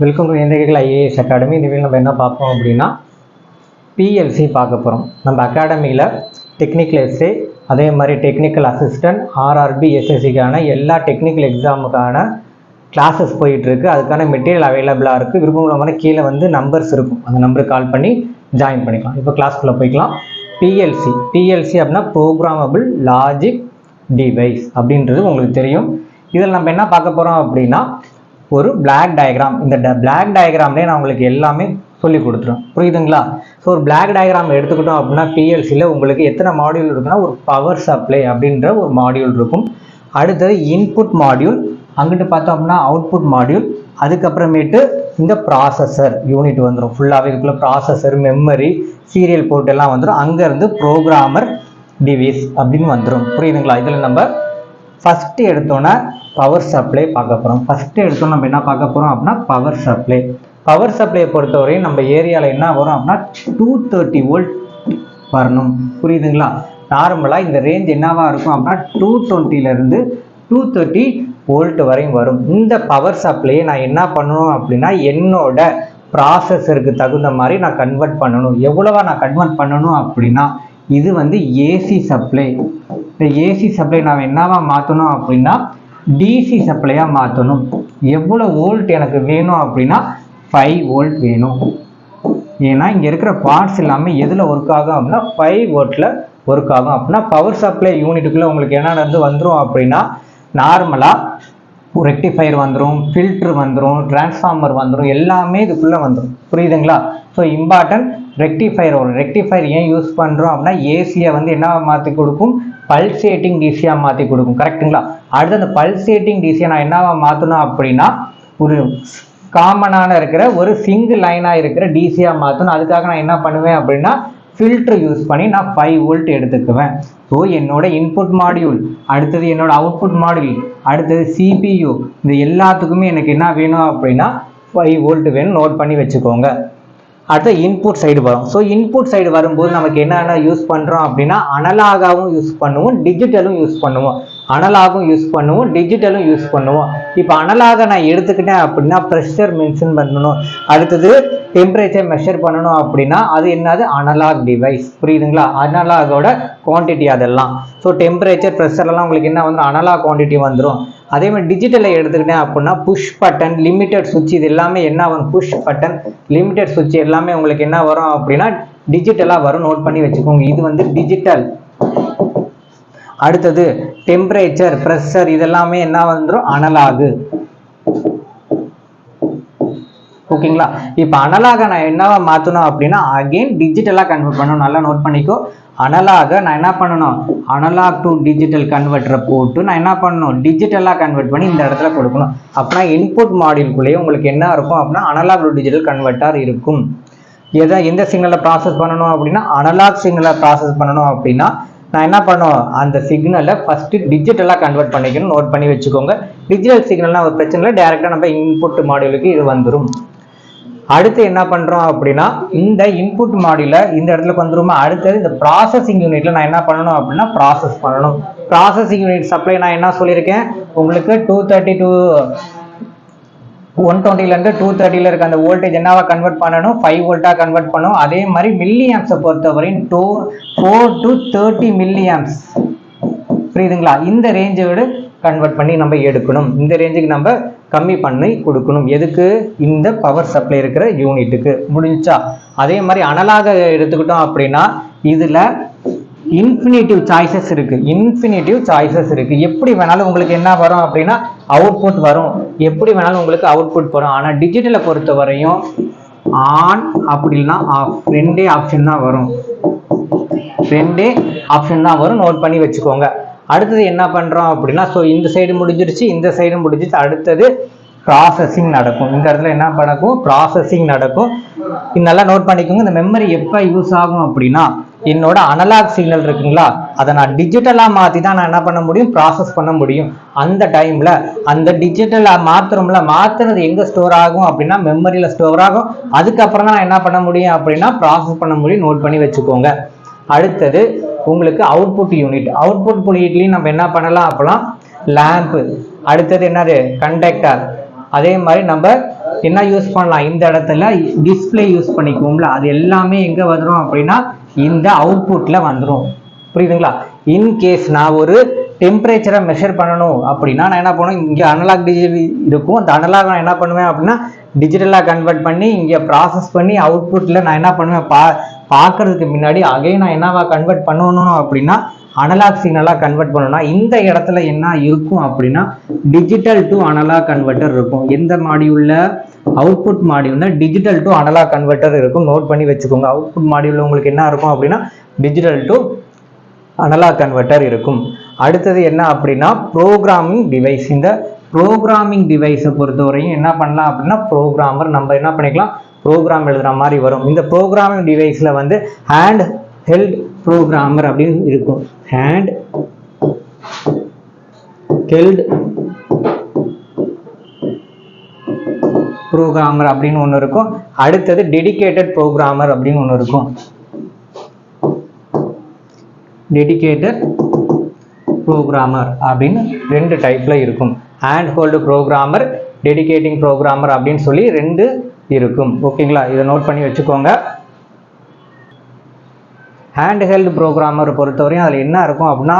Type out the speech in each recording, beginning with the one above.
Welcome to இந்தியர்கள் IAS academy. இந்த video நம்ம என்ன பார்ப்போம் அப்படின்னா பிஎல்சி பார்க்க போகிறோம். நம்ம அகாடமியில் டெக்னிக்கல் எஸ்ஏ, அதே மாதிரி டெக்னிக்கல் அசிஸ்டன்ட், ஆர்ஆர்பி, எஸ்எஸ்சிக்கான எல்லா டெக்னிக்கல் எக்ஸாமுக்கான கிளாஸஸ் போயிட்டுருக்கு. அதுக்கான மெட்டீரியல் அவைலபிளாக இருக்குது. விருப்பமான கீழே வந்து நம்பர்ஸ் இருக்கும், அந்த நம்பருக்கு கால் பண்ணி ஜாயின் பண்ணிக்கலாம். இப்போ கிளாஸ்க்குள்ளே போய்க்கலாம். பிஎல்சி அப்படின்னா ப்ரோக்ராமபிள் லாஜிக் டிவைஸ் அப்படின்றது உங்களுக்கு தெரியும். இதில் நம்ம என்ன பார்க்க போகிறோம் அப்படின்னா ஒரு பிளாக் டயக்ராம். இந்த பிளாக் டயக்ராம்லேயே நான் உங்களுக்கு எல்லாமே சொல்லி கொடுத்துருவேன், புரியுதுங்களா? ஸோ ஒரு பிளாக் டயக்ராம் எடுத்துக்கிட்டோம் அப்படின்னா பிஎல்சியில் உங்களுக்கு எத்தனை மாடியூல் இருக்குன்னா ஒரு பவர் சப்ளை அப்படின்ற ஒரு மாடியூல் இருக்கும். அடுத்தது இன்புட் மாடியூல், அங்கிட்டு பார்த்தோம் அப்படின்னா அவுட்புட் மாடியூல், அதுக்கப்புறமேட்டு இந்த ப்ராசஸர் யூனிட் வந்துடும். ஃபுல்லாகவே இதுக்குள்ள ப்ராசஸர், மெமரி, சீரியல் போர்ட் எல்லாம் வந்துடும். அங்கேருந்து ப்ரோக்ராமர் டிவைஸ் அப்படின்னு வந்துடும், புரியுதுங்களா? இதில் நம்ம ஃபஸ்ட்டு எடுத்தோன்னே பவர் சப்ளை பார்க்க போகிறோம். ஃபஸ்ட்டு எடுத்தோம் நம்ம என்ன பார்க்க போகிறோம் அப்படின்னா பவர் சப்ளையை பொறுத்தவரையும் நம்ம ஏரியாவில் என்ன வரும் அப்படின்னா 230 வோல்ட் வரணும், புரியுதுங்களா? நார்மலாக இந்த ரேஞ்ச் என்னவா இருக்கும் அப்படின்னா 220லேருந்து 230 வோல்ட் வரையும் வரும். இந்த பவர் சப்ளையை நான் என்ன பண்ணணும் அப்படின்னா என்னோட ப்ராசஸருக்கு தகுந்த மாதிரி நான் கன்வெர்ட் பண்ணணும். எவ்வளவா நான் கன்வெர்ட் பண்ணணும் அப்படின்னா இது வந்து ஏசி சப்ளை. இந்த ஏசி சப்ளை நான் என்னவா மாற்றணும் அப்படின்னா டிசி சப்ளையாக மாற்றணும். எவ்வளோ வோல்ட் எனக்கு வேணும் அப்படின்னா 5 வோல்ட் வேணும். ஏன்னா இங்கே இருக்கிற பார்ட்ஸ் எல்லாமே எதில் ஒர்க் ஆகும் அப்படின்னா 5 வோல்ட்டில் ஒர்க் ஆகும். அப்படின்னா பவர் சப்ளை யூனிட்டுக்குள்ளே உங்களுக்கு என்ன வந்துடும் அப்படின்னா நார்மலாக ரெக்டிஃபயர் வந்துடும், ஃபில்ட்ரு வந்துடும், டிரான்ஸ்ஃபார்மர் வந்துடும், எல்லாமே இதுக்குள்ளே வந்துடும், புரியுதுங்களா? ஸோ இம்பார்ட்டன்ட் ரெக்டிஃபயர் வரும். ரெக்டிஃபயர் ஏன் யூஸ் பண்ணுறோம் அப்படின்னா ஏசியை வந்து என்ன மாற்றி கொடுக்கும், பல்சேட்டிங் டிசியாக மாற்றி கொடுக்கும், கரெக்டுங்களா? அடுத்து அந்த பல்சேட்டிங் டிசியை நான் என்னவா மாற்றணும் அப்படின்னா ஒரு காமனான இருக்கிற ஒரு சிங்கிள் லைனாக இருக்கிற டிசியாக மாற்றணும். அதுக்காக நான் என்ன பண்ணுவேன் அப்படின்னா ஃபில்ட்ரு யூஸ் பண்ணி நான் 5 வோல்ட் எடுத்துக்குவேன். ஸோ என்னோட இன்புட் மாடியூல், அடுத்தது என்னோட அவுட்புட் மாடியூல், அடுத்தது சிபியு, இது எல்லாத்துக்குமே எனக்கு என்ன வேணும் அப்படின்னா 5 வோல்ட் வேணும். நோட் பண்ணி வச்சுக்கோங்க. அடுத்து இன்புட் சைடு வரும். ஸோ இன்புட் சைடு வரும்போது நமக்கு என்னென்ன யூஸ் பண்ணுறோம் அப்படின்னா அனலாகாவும் யூஸ் பண்ணுவோம், டிஜிட்டலும் யூஸ் பண்ணுவோம். அனலாகும் யூஸ் பண்ணுவோம், டிஜிட்டலும் யூஸ் பண்ணுவோம். இப்போ அனலாக நான் எடுத்துக்கிட்டேன் அப்படின்னா ப்ரெஷர் மென்ஷன் பண்ணணும், அடுத்தது டெம்பரேச்சர் மெஷர் பண்ணணும் அப்படின்னா அது என்னது அனலாக் டிவைஸ், புரியுதுங்களா? அனலாகோட குவான்டிட்டி அதெல்லாம். ஸோ டெம்பரேச்சர், ப்ரெஷர்லாம் உங்களுக்கு என்ன வந்துடும், அனலாக் குவான்டிட்டி வந்துடும். அதே மாதிரி டிஜிட்டலை எடுத்துக்கிட்டேன் அப்படின்னா புஷ் பட்டன், லிமிட்டட் சுவிட்ச், இது எல்லாமே என்ன வரும், புஷ் பட்டன், லிமிட்டட் சுவிட்ச் எல்லாமே உங்களுக்கு என்ன வரும் அப்படின்னா டிஜிட்டலாக வரும். நோட் பண்ணி வச்சுக்கோங்க, இது வந்து டிஜிட்டல். அடுத்தது டெம்பரேச்சர், ப்ரெஷர், இதெல்லாமே என்ன வந்துடும், அனலாகு, ஓகேங்களா? இப்போ அனலாக நான் என்னவா மாற்றணும் அப்படின்னா அகெயின் டிஜிட்டலாக கன்வெர்ட் பண்ணணும். நல்லா நோட் பண்ணிக்கோ. அனலாக நான் என்ன பண்ணணும், அனலாக் டு டிஜிட்டல் கன்வெர்ட்டரை போட்டு நான் என்ன பண்ணணும், டிஜிட்டலாக கன்வெர்ட் பண்ணி இந்த இடத்துல கொடுக்கணும். அப்படின்னா இன்புட் மாடியூல்குள்ளேயே உங்களுக்கு என்ன இருக்கும் அப்படின்னா அனலாக் டு டிஜிட்டல் கன்வெர்ட்டர் இருக்கும். எந்த சிக்னலில் ப்ராசஸ் பண்ணணும் அப்படின்னா அனலாக் சிக்னலை ப்ராசஸ் பண்ணணும் அப்படின்னா நான் என்ன பண்ணுவோம், அந்த சிக்னலை ஃபஸ்ட்டு டிஜிட்டலாக கன்வெர்ட் பண்ணிக்கணும். நோட் பண்ணி வச்சுக்கோங்க. டிஜிட்டல் சிக்னல்னால் ஒரு பிரச்சனை இல்லை, டேரெக்டாக நம்ம இன்புட் மாடியூலுக்கு இது வந்துடும். அடுத்து என்ன பண்ணுறோம் அப்படின்னா இந்த இன்புட் மாடியூல இந்த இடத்துல வந்துருமா. அடுத்தது இந்த ப்ராசஸிங் யூனிட்ல நான் என்ன பண்ணணும் அப்படின்னா ப்ராசஸ் பண்ணணும். ப்ராசஸிங் யூனிட் சப்ளை நான் என்ன சொல்லியிருக்கேன் உங்களுக்கு 230 to 120லேருந்து 230 இருக்க அந்த வோல்டேஜ் என்னவா கன்வெர்ட் பண்ணணும், 5 வோல்ட்டாக கன்வெர்ட் பண்ணணும். அதே மாதிரி மில்லி ஆம்ஸை பொறுத்தவரையும் 4 to 30 மில்லி ஆம்ஸ், புரியுதுங்களா? இந்த ரேஞ்சோடு கன்வெர்ட் பண்ணி நம்ம எடுக்கணும். இந்த ரேஞ்சுக்கு நம்ம கம்மி பண்ணி கொடுக்கணும். எதுக்கு, இந்த பவர் சப்ளை இருக்கிற யூனிட்டுக்கு. முடிஞ்சா அதே மாதிரி அனலாக எடுத்துக்கிட்டோம் அப்படின்னா இதில் இன்ஃபினிட்டிவ் சாய்ஸஸ் இருக்கு. எப்படி வேணாலும் உங்களுக்கு என்ன வரும் அப்படின்னா அவுட்புட் வரும், எப்படி வேணாலும் உங்களுக்கு அவுட்புட் வரும். ஆனால் டிஜிட்டலை பொறுத்த வரையும் ஆன் அப்படி இல்லைன்னா ஆஃப், ரெண்டே ஆப்ஷன் தான் வரும். நோட் பண்ணி வச்சுக்கோங்க. அடுத்தது என்ன பண்ணுறோம் அப்படின்னா ஸோ இந்த சைடு முடிஞ்சிருச்சு, இந்த சைடு முடிஞ்சிருச்சு. அடுத்தது ப்ராசஸிங் நடக்கும். இந்த இடத்துல என்ன நடக்கும், ப்ராசஸிங் நடக்கும். இது நல்லா நோட் பண்ணிக்கோங்க. இந்த மெமரி எப்போ யூஸ் ஆகும் அப்படின்னா என்னோட அனலாக் சிக்னல் இருக்குங்களா, அதை நான் டிஜிட்டலாக மாற்றி தான் நான் என்ன பண்ண முடியும், ப்ராசஸ் பண்ண முடியும். அந்த டைமில் அந்த டிஜிட்டலாக மாற்றுறது எங்கே ஸ்டோர் ஆகும் அப்படின்னா மெமரியில் ஸ்டோர் ஆகும். அதுக்கப்புறம் தான் நான் என்ன பண்ண முடியும் அப்படின்னா ப்ராசஸ் பண்ண முடியும். நோட் பண்ணி வச்சுக்கோங்க. அடுத்தது உங்களுக்கு அவுட்புட் யூனிட்லையும் நம்ம என்ன பண்ணலாம் அப்படின்னா லேம்பு, அடுத்தது என்னது கண்டக்டர், அதே மாதிரி நம்ம என்ன யூஸ் பண்ணலாம், இந்த இடத்துல டிஸ்பிளே யூஸ் பண்ணிக்குவோம்ல, அது எல்லாமே எங்கே வந்துடும் அப்படின்னா இந்த அவுட்புட்டில் வந்துடும். புரியுதுங்களா? இன்கேஸ் நான் ஒரு டெம்பரேச்சரை மெஷர் பண்ணணும் அப்படின்னா நான் என்ன பண்ணுவேன், இங்கே அனலாக் டிஜிட்டல் இருக்கும், அந்த அனலாக் நான் என்ன பண்ணுவேன் அப்படின்னா டிஜிட்டலாக கன்வெர்ட் பண்ணி இங்கே ப்ராசஸ் பண்ணி அவுட்புட்டில் நான் என்ன பண்ணுவேன், பார்க்கறதுக்கு முன்னாடி அகைன் நான் என்னவா கன்வெர்ட் பண்ணணும் அப்படின்னா அனலாக் சிக்னலாக கன்வெர்ட் பண்ணணும்னா இந்த இடத்துல என்ன இருக்கும் அப்படின்னா டிஜிட்டல் டு அனலாக் கன்வெர்ட்டர் இருக்கும். எந்த மாடியூலில், அவுட்புட் மாடியூலில் டிஜிட்டல் டு அனலாக் கன்வெர்ட்டர் இருக்கும். நோட் பண்ணி வச்சுக்கோங்க. அவுட்புட் மாடியூலில் உங்களுக்கு என்ன இருக்கும் அப்படின்னா டிஜிட்டல் டு அனலாக் கன்வெர்ட்டர் இருக்கும். அடுத்தது என்ன அப்படின்னா ப்ரோக்ராமிங் டிவைஸ். இந்த ப்ரோக்ராமிங் டிவைஸை பொறுத்தவரையும் என்ன பண்ணலாம் அப்படின்னா ப்ரோக்ராமர் நம்ம என்ன பண்ணிக்கலாம், ப்ரோக்ராம் எழுதுகிற மாதிரி வரும். இந்த ப்ரோக்ராமிங் டிவைஸில் வந்து ஹேண்ட் ஹெல்ட் ப்ரோக்ராமர் அப்படின்னு இருக்கும். ஹேண்ட் ஹெல்ட் ப்ரோக்ராமர் அப்படின்னு ஒன்று இருக்கும். அடுத்தது டெடிகேட்டட் ப்ரோக்ராமர் அப்படின்னு ஒன்று இருக்கும். டெடிகேட்டட் ப்ரோக்ராமர் அப்படின்னு ரெண்டு டைப்ல இருக்கும். Hand hold programmer, dedicating programmer அப்படின்னு சொல்லி ரெண்டு இருக்கும். ஓகேங்களா? இதை நோட் பண்ணி வச்சுக்கோங்க. ஹேண்ட் ஹெல்டு ப்ரோக்ராமர் பொறுத்தவரையும் அதில் என்ன இருக்கும் அப்படின்னா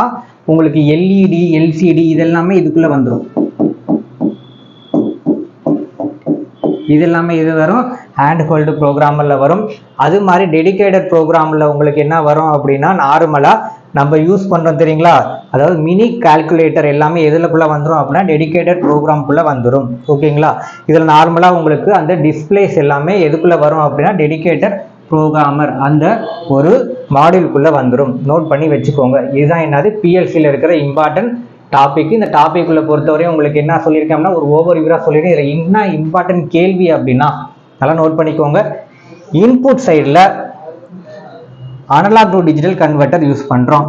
உங்களுக்கு எல்இடி, எல்சிடி இதெல்லாமே இதுக்குள்ளே வந்துடும். இது எல்லாமே இது வரும், ஹேண்ட் ஹோல்டு ப்ரோக்ராமரில் வரும். அது மாதிரி டெடிகேட்டட் ப்ரோக்ராமில் உங்களுக்கு என்ன வரும் அப்படின்னா நார்மலாக நம்ம யூஸ் பண்ணுறோம் தெரியுங்களா, அதாவது மினி கால்குலேட்டர் எல்லாமே எதுலக்குள்ளே வந்துடும் அப்படின்னா டெடிகேட்டட் ப்ரோக்ராம்குள்ளே வந்துடும். ஓகேங்களா? இதில் நார்மலாக உங்களுக்கு அந்த டிஸ்பிளேஸ் எல்லாமே எதுக்குள்ளே வரும் அப்படின்னா டெடிகேட்டட் ப்ரோக்ராமர் அந்த ஒரு மாடியூலுக்குள்ளே வந்துடும். நோட் பண்ணி வச்சுக்கோங்க. இதுதான் என்னது பிஎல்சியில் இருக்கிற இம்பார்ட்டன்ட் டாபிக். இந்த டாபிக் உள்ள பொறுத்தவரையும் உங்களுக்கு என்ன சொல்லியிருக்கேன்னா ஒரு ஓவர்வியூவாக சொல்லியிருக்கேன். இதில் என்ன இம்பார்ட்டன்ட் கேள்வி அப்படின்னா நல்லா நோட் பண்ணிக்கோங்க. இன்புட் சைடில் analog to digital converter use பண்ணுறோம்.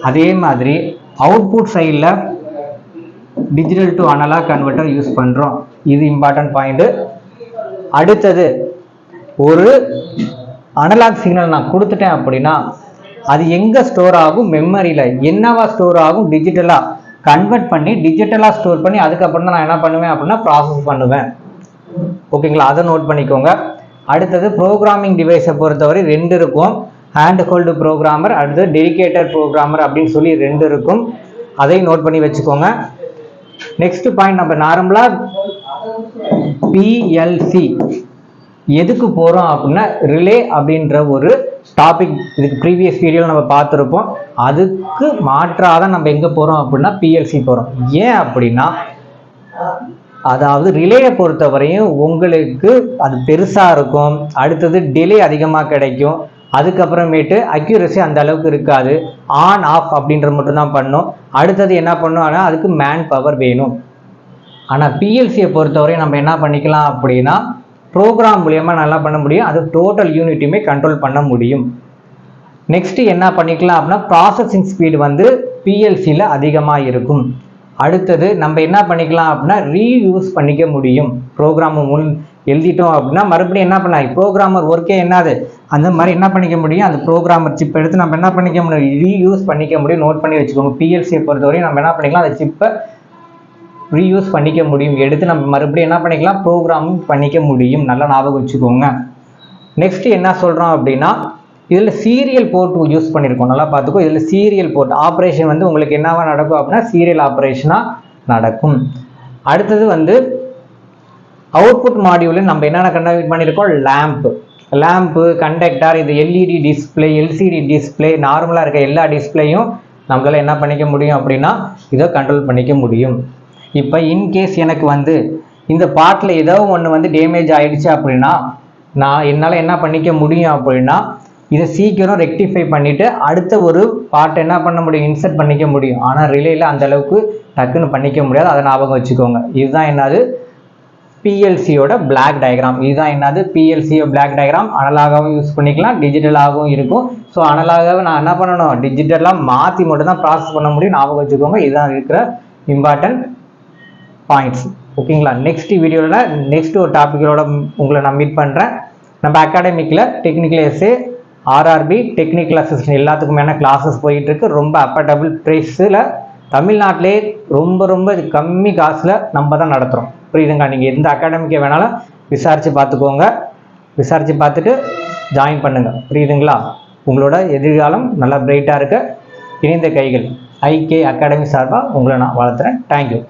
அதே மாதிரி அவுட்புட் சைடில் digital to analog converter use பண்ணுறோம். இது இம்பார்ட்டன்ட் பாயிண்ட். அடுத்தது ஒரு அனலாக் சிக்னல் நான் கொடுத்துட்டேன் அப்படின்னா அது எங்கே ஸ்டோர் ஆகும், மெமரியில் என்னவா ஸ்டோர் ஆகும், டிஜிட்டலாக கன்வெர்ட் பண்ணி டிஜிட்டலாக ஸ்டோர் பண்ணி அதுக்கப்புறம் தான் நான் என்ன பண்ணுவேன் அப்படின்னா ப்ராசஸ் பண்ணுவேன். ஓகேங்களா? அதை நோட் பண்ணிக்கோங்க. அடுத்தது ப்ரோக்ராமிங் டிவைஸை பொறுத்தவரை ரெண்டு இருக்கும். ஹேண்ட் ஹோல்டு ப்ரோக்ராமர், அடுத்தது டெடிகேட்டட் ப்ரோக்ராமர் அப்படின்னு சொல்லி ரெண்டு இருக்கும். அதையும் நோட் பண்ணி வச்சுக்கோங்க. நெக்ஸ்ட் பாயிண்ட், நம்ம நார்மலாக பிஎல்சி எதுக்கு போகிறோம் அப்படின்னா ரிலே அப்படின்ற ஒரு டாபிக் இதுக்கு ப்ரீவியஸ் வீடியோவில் நம்ம பார்த்துருப்போம். அதுக்கு மாற்றாக தான் நம்ம எங்கே போகிறோம் அப்படின்னா பிஎல்சி போகிறோம். ஏன் அப்படின்னா அதாவது ரிலேயை பொறுத்தவரையும் உங்களுக்கு அது பெருசாக இருக்கும், அடுத்தது டிலே அதிகமாக கிடைக்கும், அதுக்கப்புறமேட்டு அக்யூரசி அந்த அளவுக்கு இருக்காது, ஆன் ஆஃப் அப்படின்ற மட்டும்தான் பண்ணும். அடுத்தது என்ன பண்ணும் ஆனால் அதுக்கு மேன் பவர் வேணும். ஆனால் பிஎல்சியை பொறுத்தவரையும் நம்ம என்ன பண்ணிக்கலாம் அப்படின்னா ப்ரோக்ராம் மூலியமாக நல்லா பண்ண முடியும். அது டோட்டல் யூனிட்டுமே கண்ட்ரோல் பண்ண முடியும். நெக்ஸ்ட் என்ன பண்ணிக்கலாம் அப்படின்னா ப்ராசஸிங் ஸ்பீடு வந்து பிஎல்சியில் அதிகமாக இருக்கும். அடுத்தது நம்ம என்ன பண்ணிக்கலாம் அப்படின்னா ரீயூஸ் பண்ணிக்க முடியும். ப்ரோக்ராம் எழுதிட்டோம் அப்படின்னா மறுபடியும் என்ன பண்ணலாம், ப்ரோக்ராமர் ஒர்க்கே என்னது அந்த மாதிரி என்ன பண்ணிக்க முடியும், அந்த ப்ரோக்ராமர் சிப் எடுத்து நம்ம என்ன பண்ணிக்க முடியும், ரீயூஸ் பண்ணிக்க முடியும். நோட் பண்ணி வச்சுக்கோங்க. பிஎல்சியை பொறுத்தவரையும் நம்ம என்ன பண்ணிக்கலாம், அந்த சிப்பை ரீயூஸ் பண்ணிக்க முடியும். எடுத்து நம்ம மறுபடியும் என்ன பண்ணிக்கலாம், ப்ரோக்ராமும் பண்ணிக்க முடியும். நல்லா ஞாபகம் வச்சுக்கோங்க. நெக்ஸ்ட் என்ன சொல்கிறோம் அப்படின்னா இதில் சீரியல் போர்ட் யூஸ் பண்ணியிருக்கோம். நல்லா பார்த்துக்கோ. இதில் சீரியல் போர்ட் ஆப்ரேஷன் வந்து உங்களுக்கு என்னவா நடக்கும் அப்படின்னா சீரியல் ஆப்ரேஷனாக நடக்கும். அடுத்தது வந்து அவுட்புட் மாடியூலில் நம்ம என்னென்ன கண்டக்ட் பண்ணியிருக்கோம், லேம்ப்பு, கண்டக்டர், இது எல்இடி டிஸ்பிளே, எல்சிடி டிஸ்பிளே, நார்மலாக இருக்க எல்லா டிஸ்பிளேயும் நம்மளால் என்ன பண்ணிக்க முடியும் அப்படின்னா இதை கண்ட்ரோல் பண்ணிக்க முடியும். இப்போ இன்கேஸ் எனக்கு வந்து இந்த பார்ட்டில் ஏதோ ஒன்று வந்து டேமேஜ் ஆகிடுச்சு அப்படின்னா என்னால் என்ன பண்ணிக்க முடியும் அப்படின்னா இதை சீக்கிரம் ரெக்டிஃபை பண்ணிவிட்டு அடுத்த ஒரு பார்ட் என்ன பண்ண முடியும், இன்சர்ட் பண்ணிக்க முடியும். ஆனால் ரிலேயில் அந்த அளவுக்கு டக்குன்னு பண்ணிக்க முடியாது. அதை ஞாபகம் வச்சுக்கோங்க. இதுதான் என்னது பிஎல்சியோட பிளாக் டயக்ராம். இதுதான் என்னது பிஎல்சியோ பிளாக் டயக்ராம். அனலாகவும் யூஸ் பண்ணிக்கலாம், டிஜிட்டலாகவும் இருக்கும். ஸோ அனலாகவே நான் என்ன பண்ணணும், டிஜிட்டலாக மாற்றி மட்டும் தான் ப்ராசஸ் பண்ண முடியும். ஞாபகம் வச்சுக்கோங்க. இதுதான் இருக்கிற இம்பார்ட்டன்ட் பாயிண்ட்ஸ். ஓகேங்களா? நெக்ஸ்ட் வீடியோவில் நெக்ஸ்ட் ஒரு டாப்பிக்கோட உங்களை நான் மீட் பண்ணுறேன். நம்ம அகாடமிக்கில் technical SA, RRB, technical assistant எல்லாத்துக்குமான கிளாஸஸ் போயிட்டுருக்கு. ரொம்ப அஃபர்டபுள் ப்ரைஸில் தமிழ்நாட்டிலே ரொம்ப ரொம்ப கம்மி காசில் நம்ம தான் நடத்துகிறோம். புரியுதுங்களா? நீங்கள் எந்த அகாடமிக்கு வேணாலும் விசாரித்து பார்த்துக்கோங்க. விசாரித்து பார்த்துட்டு ஜாயின் பண்ணுங்கள். புரியுதுங்களா? உங்களோட எதிர்காலம் நல்லா பிரைட்டாக இருக்க இணைந்த கைகள் ஐகே அகாடமி சார்பாக உங்களை நான் வாழ்த்துறேன். தேங்க்யூ.